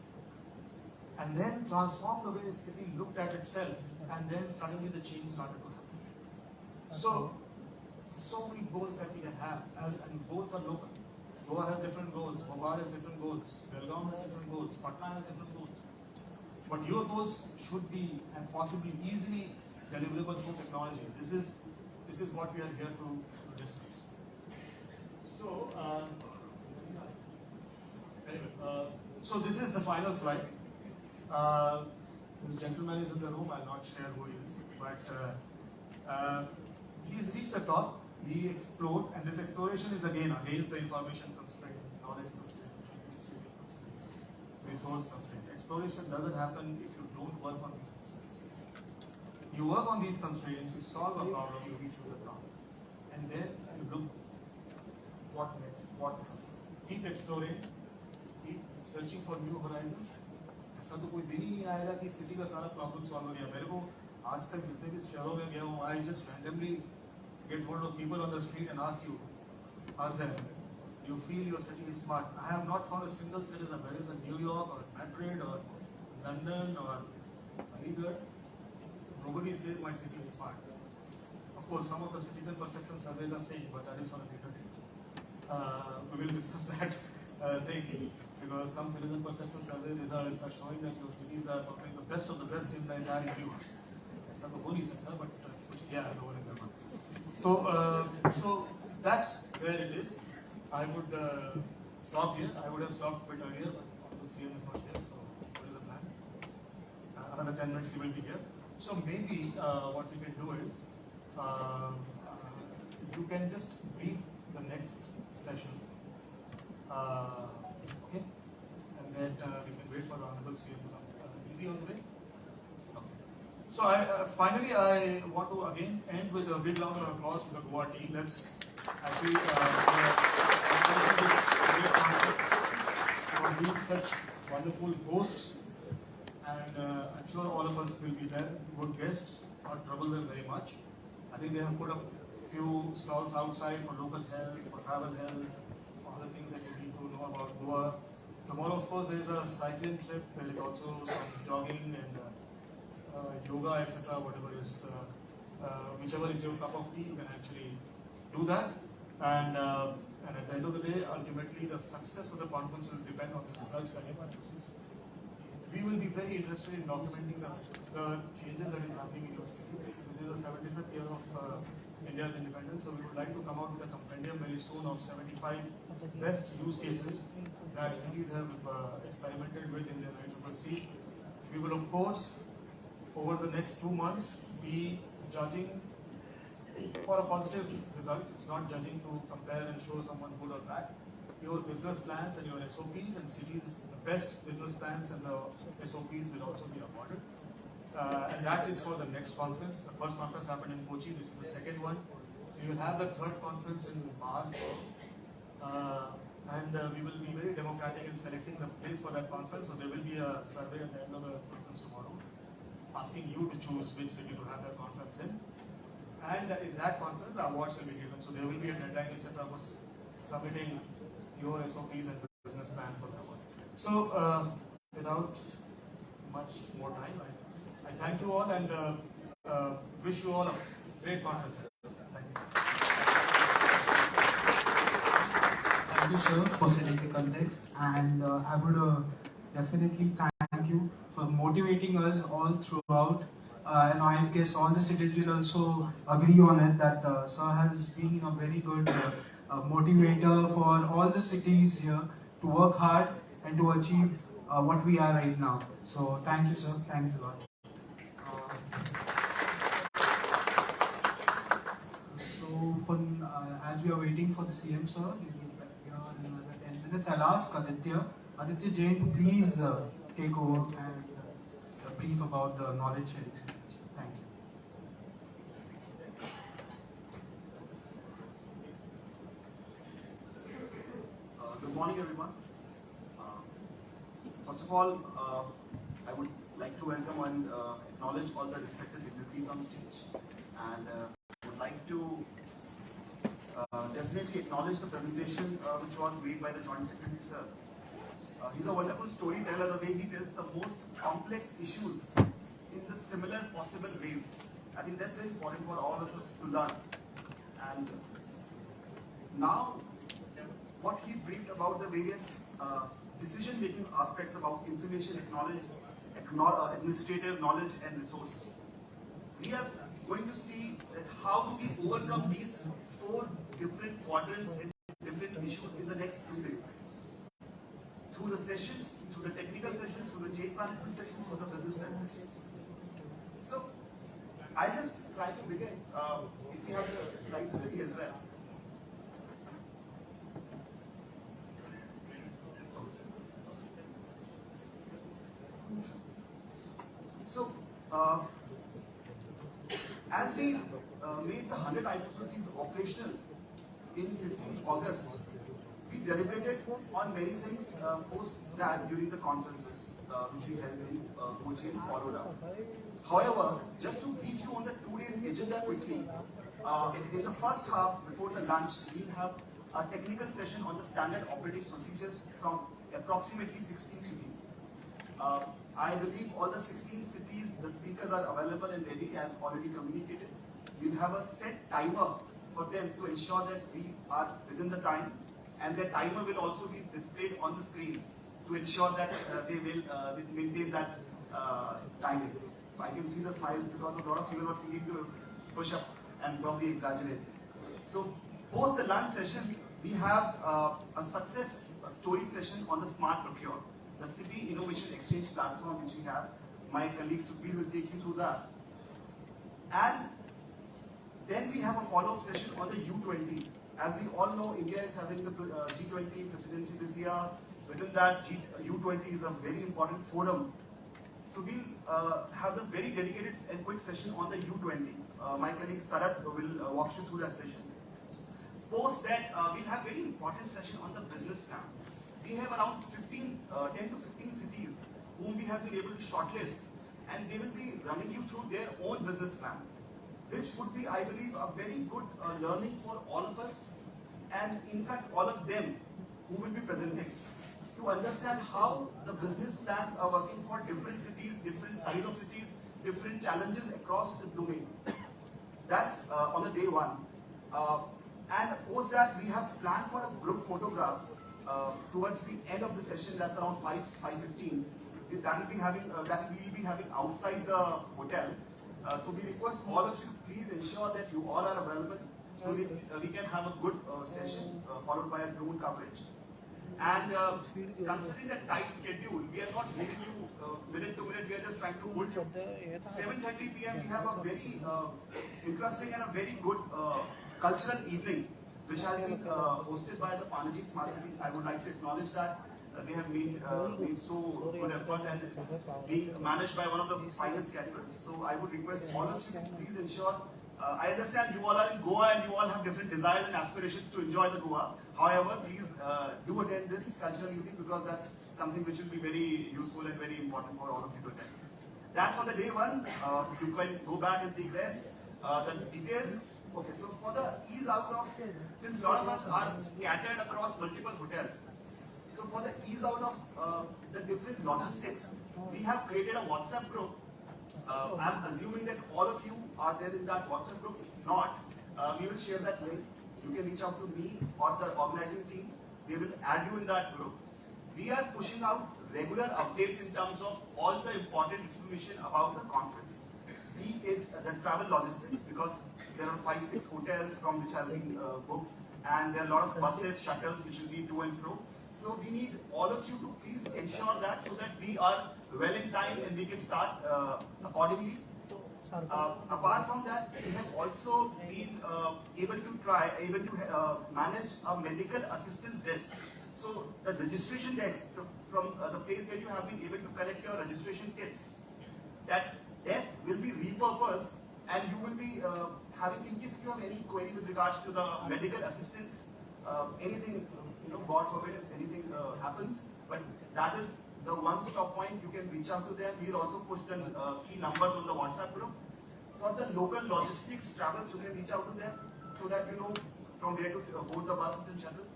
and then transform the way the city looked at itself. And then suddenly the change started to happen. So many goals that we can have, and goals are local. Goa has different goals. Bhopal has different goals. Belgaum has different goals. Patna has different goals. But your goals should be and possibly easily deliverable through technology. This is what we are here to discuss. So so this is the final slide. This gentleman is in the room. I'll not share who he is, but he's reached the top. He explored, and this exploration is again against the information constraint, knowledge constraint, administrative constraint, resource constraint. Exploration doesn't happen if you don't work on these constraints. You work on these constraints, you solve a problem, you reach to the top. And then you look what next, what next. Keep exploring, keep searching for new horizons. ऐसा तो कोई दिन ही नहीं आएगा कि city का सारा problem solve हो गया। मेरे को आज तक जितने भी शहरों में गया हूँ, I just randomly get hold of people on the street and ask them, you feel your city is smart? I have not found a single citizen, whether it's in New York or Madrid or London or Aligarh, nobody says my city is smart. Of course, some of the citizen perception surveys are saying, but that is for a later day. We will discuss that thing, because some citizen perception survey results are showing that your cities are probably the best of the best in the entire universe. ऐसा तो हो नहीं सकता, but कुछ किया है लोगों ने करना. So that's where it is. I would stop here. I would have stopped a bit earlier, but the CM is not here, so what is the plan? Another 10 minutes he will be here. So maybe what we can do is, you can just brief the next session, okay? And then we can wait for the Honorable CM to come. Easy on the way? Okay. So finally I want to again end with a big round of applause to the Goa team. Let's actually for being such wonderful hosts, and I'm sure all of us will be there, good guests, not trouble them very much. I think they have put up a few stalls outside for local help, for travel help, for other things that you need to know about Goa. Tomorrow, of course, there is a cycling trip. There is also some jogging and yoga, etc. Whatever is, whichever is your cup of tea, you can actually do that. And at the end of the day, ultimately, the success of the conference will depend on the results that everyone produces. We will be very interested in documenting the changes that is happening in your city. This is the 75th year of India's independence, so we would like to come out with a compendium very soon of 75 best use cases that cities have experimented with in their ICCs. We will, of course, over the next 2 months, be judging for a positive result. It's not judging to compare and show someone good or bad. Your business plans and your SOPs, and cities, the best business plans and the SOPs will also be awarded. And that is for the next conference. The first conference happened in Kochi. This is the second one. We will have the third conference in March. And we will be very democratic in selecting the place for that conference. So there will be a survey at the end of the conference tomorrow. asking you to choose which city to have their conference in. And in that conference, the awards will be given. So there will be a deadline, etc., for submitting your SOPs and business plans for the award. So without much more time, I thank you all and wish you all a great conference. Thank you. Thank you, sir, for setting the context, and I would definitely thank you for motivating us all throughout. And I guess all the cities will also agree on it that sir has been a very good motivator for all the cities here to work hard and to achieve what we are right now. So thank you, sir. Thanks a lot. So as we are waiting for the CM, sir, he will be here in another 10 minutes. I'll ask Aditya Jain to please take over and brief about the knowledge sharing session. Thank you. Good morning, everyone. First of all, I would like to welcome and acknowledge all the respected dignitaries on stage, and would like to definitely acknowledge the presentation which was made by the Joint Secretary, sir. He's a wonderful storyteller. The way he tells the most complex issues in the similar possible ways. I think that's very important for all of us to learn. And now, what he briefed about the various decision-making aspects about information technology, administrative knowledge and resource. We are going to see that how do we overcome these 4 different quadrants and different issues in the next 2 days. Through the sessions, through the technical sessions, through the change management sessions, through the business plan sessions. So, I just try to begin, if you have the slides ready as well. So, as we made the 100 ICCs operational in 15th August, we deliberated on many things post that during the conferences which we held in Kochi and followed up. However, just to brief you on the 2 days agenda quickly, in the first half before the lunch, we'll have a technical session on the standard operating procedures from approximately 16 cities. I believe all the 16 cities, the speakers are available and ready as already communicated. We'll have a set timer for them to ensure that we are within the time, and the timer will also be displayed on the screens to ensure that they will maintain that timings. So I can see the smiles because a lot of people were thinking to push up and probably exaggerate. So post the lunch session, we have a success story session on the Smart Procure, the City Innovation Exchange platform which we have. My colleague Sukhbir will take you through that. And then we have a follow-up session on the U20. As we all know, India is having the G20 presidency this year. Within that, U20 is a very important forum. So we'll have a very dedicated and quick session on the U20. My colleague Sarat will walk you through that session. Post that, we'll have very important session on the business plan. We have around 10 to 15 cities whom we have been able to shortlist, and they will be running you through their own business plan, which would be, I believe, a very good learning for all of us, and in fact all of them who will be presenting, to understand how the business plans are working for different cities, different size of cities, different challenges across the domain. That's on the day 1. And post that, we have planned for a group photograph towards the end of the session. That's around 5:15. That will be having outside the hotel. So we request all of you, please ensure that you all are available so that we can have a good session followed by a drone coverage. And considering the tight schedule, we are not giving you minute to minute. We are just trying to hold you. 7:30 p.m. we have a very interesting and a very good cultural evening, which has been hosted by the Panaji Smart City. I would like to acknowledge that they have made so good efforts and being managed by one of the finest caterers. So I would request all of you to please ensure. I understand you all are in Goa and you all have different desires and aspirations to enjoy the Goa. However, please do attend this cultural evening because that's something which will be very useful and very important for all of you to attend. That's for the day one. You can go back and take rest. The details. Okay, so for the ease out of, since a lot of us are scattered across multiple hotels, so for the ease out of the different logistics, we have created a WhatsApp group. I'm assuming that all of you are there in that WhatsApp group. If not, we will share that link. You can reach out to me or the organizing team. They will add you in that group. We are pushing out regular updates in terms of all the important information about the conference. Be it the travel logistics, because there are 5-6 hotels from which has been booked, and there are a lot of buses, shuttles which will be to and fro. So we need all of you to please ensure that, so that we are well in time and we can start accordingly. Apart from that, we have also been able to manage a medical assistance desk. So the registration desk, from the place where you have been able to collect your registration kits, that desk will be repurposed, and you will be having, in case if you have any query with regards to the medical assistance, anything, God forbid if anything happens, but that is the one-stop point. You can reach out to them. We will also push the key numbers on the WhatsApp group. For the local logistics travels, you can reach out to them, so that you know from where to board the buses and shuttles.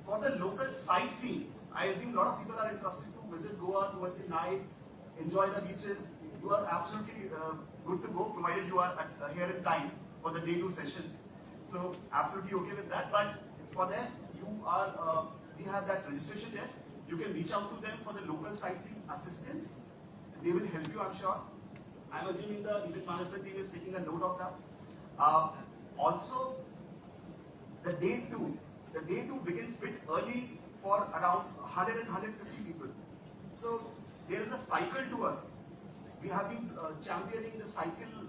For the local sightseeing, I assume a lot of people are interested to visit Goa towards the night, enjoy the beaches. You are absolutely good to go, provided you are here in time for the day 2 sessions. So absolutely okay with that. But for that, we have that registration desk. You can reach out to them for the local sightseeing assistance. They will help you, I'm sure. I'm assuming the event management team is taking a note of that. Also, the day 2 begins bit early for around 100 and 150 people. So there is a cycle tour. We have been championing the cycle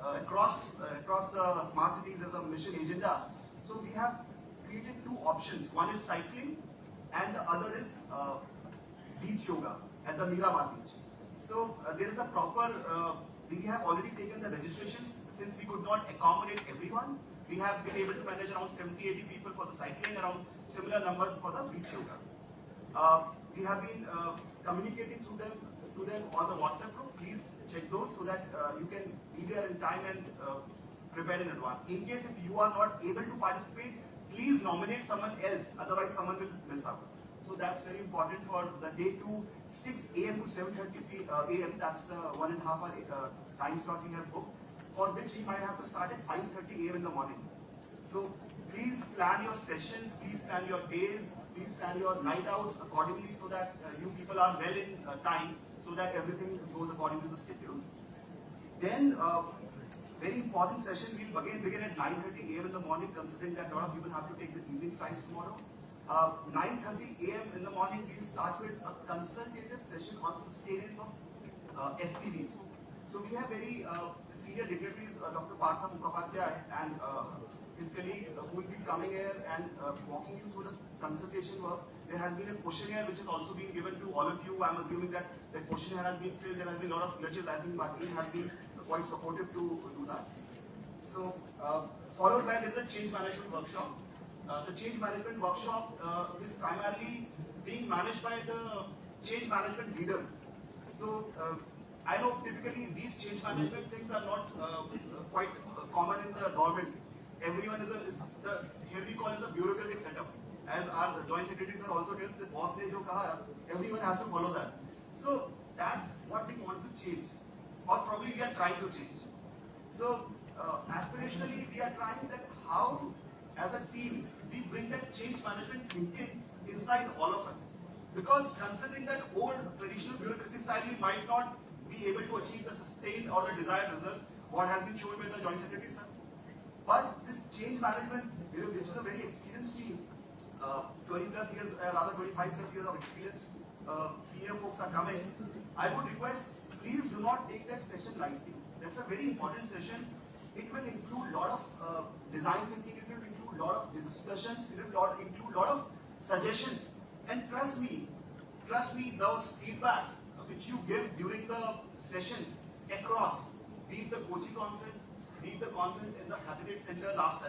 across the smart cities as a mission agenda. So we have created 2 options. One is cycling, and the other is beach yoga at the Miramar beach. So there is a proper, we have already taken the registrations. Since we could not accommodate everyone, we have been able to manage around 70-80 people for the cycling, around similar numbers for the beach yoga. We have been communicating to them on the WhatsApp group. Please check those, so that you can be there in time and prepare in advance. In case if you are not able to participate, please nominate someone else, otherwise someone will miss out. So that's very important for the day 2, 6 a.m. to 7:30 a.m. That's the 1.5 hour time slot we have booked, for which we might have to start at 5:30 a.m. in the morning. So please plan your sessions, please plan your days, please plan your night outs accordingly, so that you people are well in time, so that everything goes according to the schedule. Then, very important session, we'll again begin at 9:30 a.m. in the morning, considering that a lot of people have to take the evening flights tomorrow. 9:30 a.m. in the morning, we'll start with a consultative session on sustenance of FPVs. So we have very senior dignitaries, Dr. Partha Mukhopadhyay and his colleague, who will be coming here and walking you through the consultation work. There has been a questionnaire which has also been given to all of you. I'm assuming that the questionnaire has been filled. There has been a lot of glitches. I think Martin has been quite supportive to do that. So, followed by there's a change management workshop. The change management workshop is primarily being managed by the change management leaders. So, I know typically these change management things are not quite common in the government. Everyone is here we call it a bureaucratic setup. As our joint secretaries are also tells, the boss ne jo kaha, everyone has to follow that. So that's what we want to change, or probably we are trying to change. So aspirationally, we are trying that how, as a team, we bring that change management thinking inside all of us. Because considering that old traditional bureaucracy style, we might not be able to achieve the sustained or the desired results, what has been shown by the joint secretary sir. But this change management, which is a very experienced team, 20 plus years, rather 25 plus years of experience, senior folks are coming. I would request, please do not take that session lightly. That's a very important session. It will include a lot of design thinking, it will include a lot of discussions, it will include a lot of suggestions. And trust me, those feedbacks which you give during the sessions across, be it the Kochi conference, be it the conference in the Habitat Center last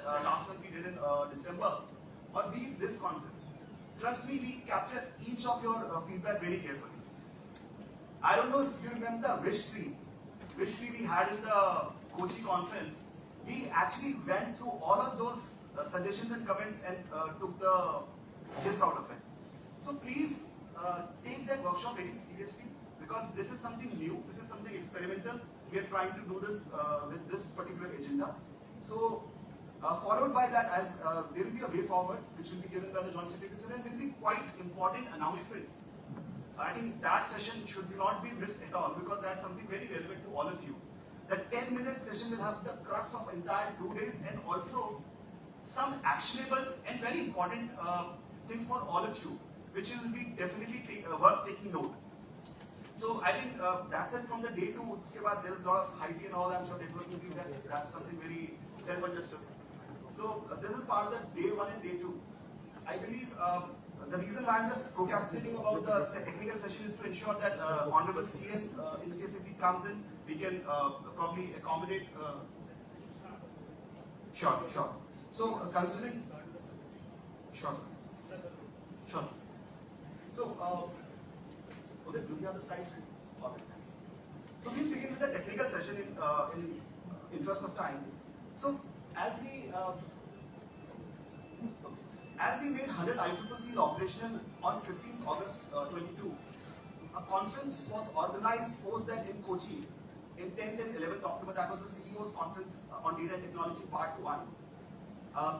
month we did in December, or be it this conference. Trust me, we capture each of your feedback very carefully. I don't know if you remember the wish tree we had in the Kochi conference. We actually went through all of those suggestions and comments and took the gist out of it. So please take that workshop very seriously, because this is something new, this is something experimental. We are trying to do this with this particular agenda. So followed by that, as there will be a way forward which will be given by the Joint Secretary, and there will be quite important announcements. I think that session should not be missed at all, because that's something very relevant to all of you. The 10-minute session will have the crux of entire 2 days, and also some actionables and very important things for all of you, which will be definitely worth taking note. So I think that's it from the day 2. Uske baad there is a lot of hype and all. I'm sure networking things, that's something very self-understood. So this is part of the day 1 and day 2. I believe the reason why I'm just procrastinating about the technical session is to ensure that Honorable CM, in case if he comes in, we can probably accommodate. Sure. So considering, sure, sir. So, okay, do you have the slides ready? All right, thanks. So we'll begin with the technical session in interest of time. So as we made 100 ICCCs operational on 15th August 22, a conference was organized post that in Kochi in 10th and 11th October. That was the CEO's conference on data and technology part 1,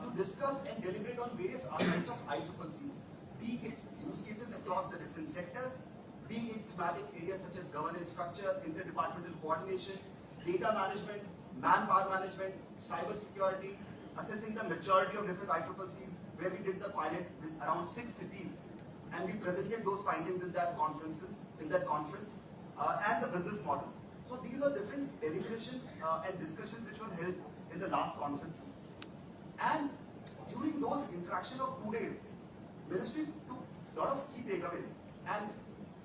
to discuss and deliberate on various aspects of ICCCs, be it use cases across the different sectors, be it thematic areas such as governance structure, interdepartmental coordination, data management, manpower management, cyber security, assessing the maturity of different ICCCs, where we did the pilot with around 6 cities, and we presented those findings in that conference, and the business models. So these are different deliberations and discussions which were held in the last conferences. And during those interaction of 2 days, Ministry took a lot of key takeaways. And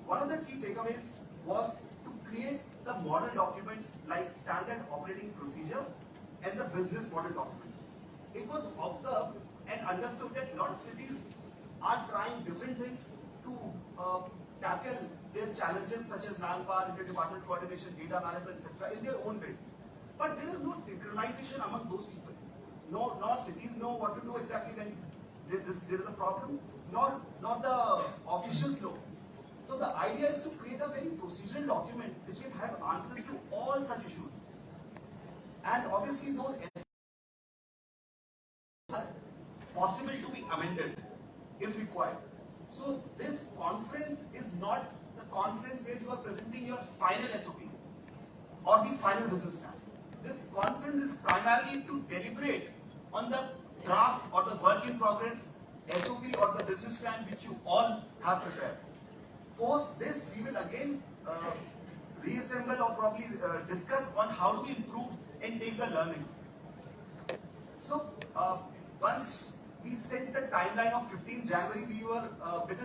one of the key takeaways was to create the model documents like standard operating procedure and the business model document. It was observed and understood that a lot of cities are trying different things to tackle their challenges such as manpower, interdepartmental coordination, data management, etc. in their own ways. But there is no synchronization among those people. Nor cities know what to do exactly when there is a problem, nor the officials know. So the idea is to create a very procedural document which can have answers to all such issues. And obviously those are possible to be amended if required. So this conference is not the conference where you are presenting your final SOP or the final business plan. This conference is primarily to deliberate on the draft or the work in progress SOP or the business plan which you all have prepared. Post this, we will again reassemble or probably discuss on how do we improve and take the learnings. So once we set the timeline of 15th January, we were a bit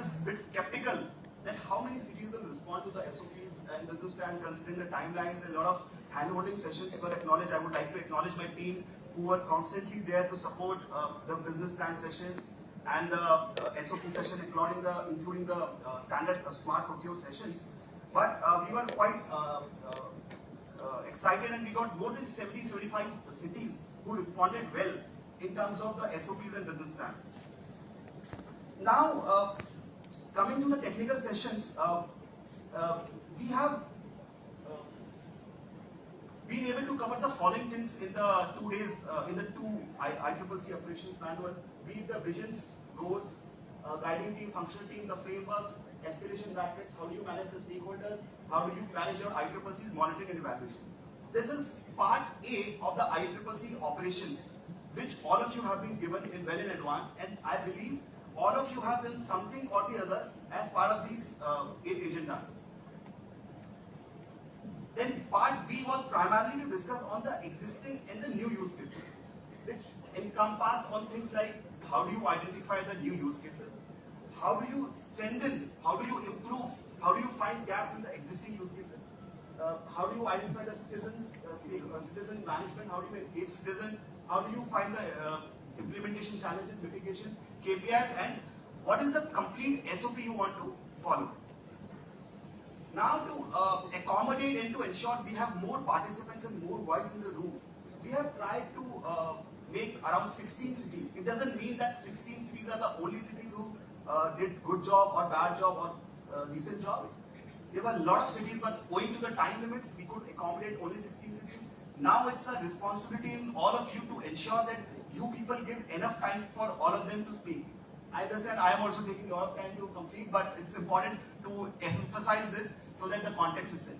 skeptical that how many cities will respond to the SOPs and business plan considering the timelines. And a lot of hand-holding sessions were acknowledged. I would like to acknowledge my team who were constantly there to support the business plan sessions and the SOP session, including the standard smart procure sessions. But we were quite excited, and we got more than 70-75 cities who responded well in terms of the SOPs and business plan. Now, coming to the technical sessions, we have been able to cover the following things in the 2 days, in the 2 ICCC operations manual, be it the visions, goals, guiding team, functional team, the frameworks, escalation brackets, how do you manage the stakeholders, how do you manage your ICCC's monitoring and evaluation. This is part A of the ICCC operations, which all of you have been given well in advance, and I believe all of you have done something or the other as part of these 8 agendas. Then part B was primarily to discuss on the existing and the new use cases, which encompass on things like how do you identify the new use cases, how do you strengthen, how do you improve, how do you find gaps in the existing use cases, how do you identify the citizen management, how do you engage citizens, how do you find the implementation challenges, mitigations, KPIs, and what is the complete SOP you want to follow. Now to accommodate and to ensure we have more participants and more voice in the room, we have tried to make around 16 cities. It doesn't mean that 16 cities are the only cities who did good job or bad job or decent job. There were a lot of cities, but owing to the time limits, we could accommodate only 16 cities. Now it's a responsibility in all of you to ensure that you people give enough time for all of them to speak. I understand I am also taking a lot of time to complete, but it's important to emphasize this so that the context is set.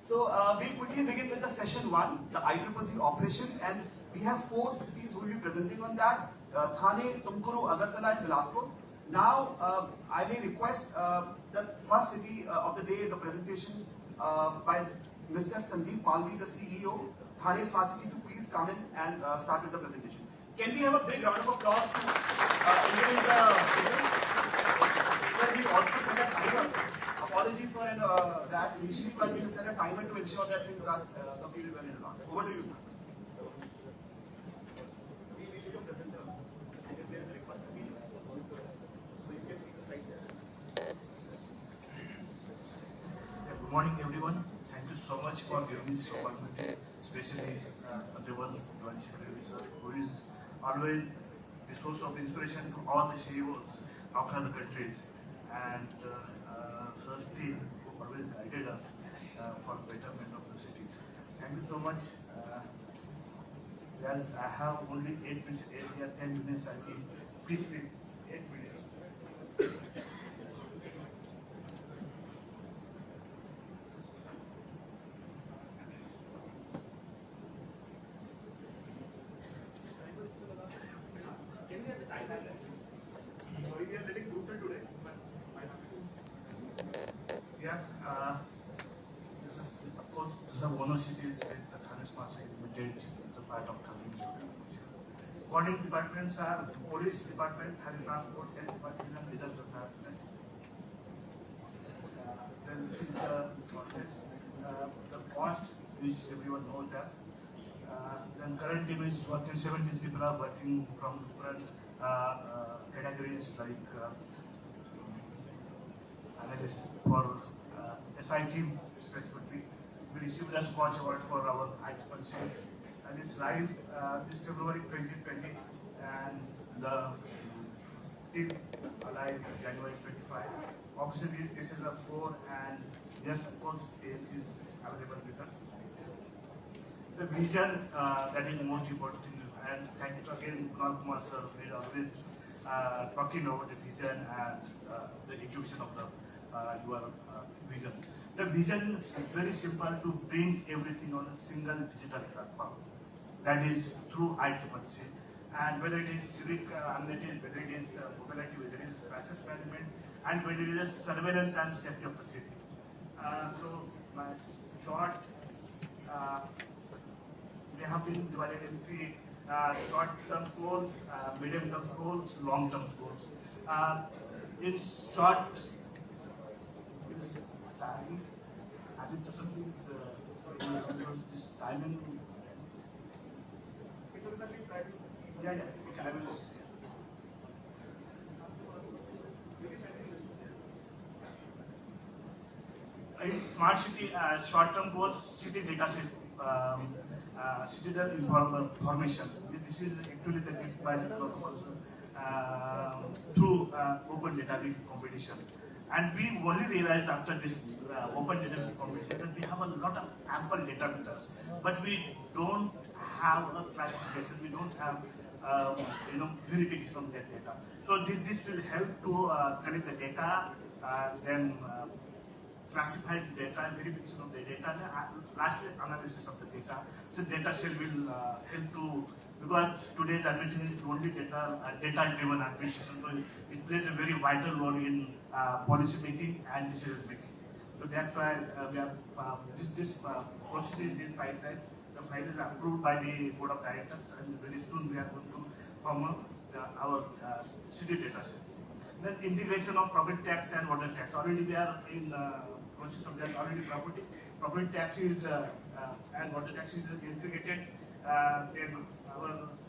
So we'll quickly begin with the session 1, the ICCC operations, and we have 4 cities who will be presenting on that, Thane, Tumkuru, Agartala and Bilaspur. Now I may request the first city of the day, the presentation by Mr. Sandeep Palvi, the CEO, Thane Smart City, to please come in and start with the presentation. Can we have a big round of applause to introduce the speakers? Sir, we also set a timer. Apologies for that initially, but we'll set a timer to ensure that things are completed well in advance. Over to you, sir. We need a presenter. And if there is a requirement, so you can see the slide there. Good morning, everyone. Thank you so much for giving me this opportunity, especially Honorable Goan, who is always a source of inspiration to all the CEOs across the countries, and Sir's team who always guided us for betterment of the cities. Thank you so much. As I have only 8 minutes, 10 minutes, I will quickly 8 minutes. Can we have the timer left? Sorry, we are little brutal today, but I have to. Yes, this is, of course, the owner city is the Thane Smart City Limited, the part of Thane. According departments are Police Department, Thane Transport, Health Department, and Disaster Management. Then this is the context. The cost, which everyone knows that. Then current team is working, 17 people are working from different categories like analysts for SI team specifically. We received a Scotch Award for our IT and it's live this February 2020, and the team alive January 25. Obviously, this is a 4, and yes, of course, it is available with us. The vision, that is the most important thing, and thank you again, Kumar sir, who is always talking about the vision and the execution of the your vision. The vision is very simple, to bring everything on a single digital platform. That is through ICCC, and whether it is civic amenities, whether it is mobility, whether it is crisis management, and whether it is surveillance and safety of the city. So my short. They have been divided in 3 short-term goals, medium-term goals, long-term goals. In short, I think something is this timing. Yeah, okay, I will. In smart city, short-term goals, city data set. Citizen information. This is actually the gift by the government through open data competition. And we only realized after this open data competition that we have a lot of ample data with us, but we don't have a classification. We don't have verification of that data. So this will help to collect the data, then classify the data, verification of the data, and lastly analysis of the data. So data set will help to, because today's administration is only data-driven administration, so it plays a very vital role in policy making and decision making. So that's why we have this process is in pipeline. The file is approved by the board of directors, and very soon we are going to form our city data set. Then integration of property tax and water tax. Already we are in process of that. Already property tax is and water tax is integrated. Then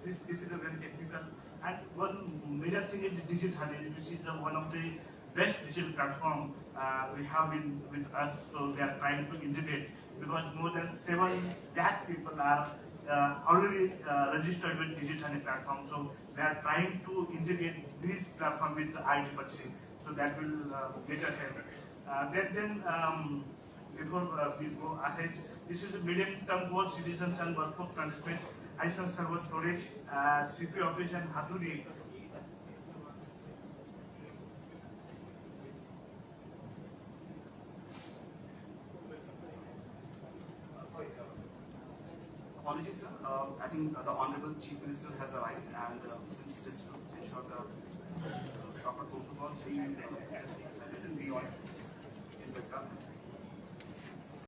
this is a very technical. And one major thing is digital, which is one of the best digital platform we have been with us, so we are trying to integrate because more than 7 lakh people are already registered with digital platform. So we are trying to integrate this platform with the IEEE, so that will later help. Before we go ahead, this is a medium-term goal: citizens and workforce management, ISO server storage, CPU operation, Haturi. Apologies, sir. I think the Honorable Chief Minister has arrived, and since just to ensure the proper protocols, he will just take a second and we all can welcome.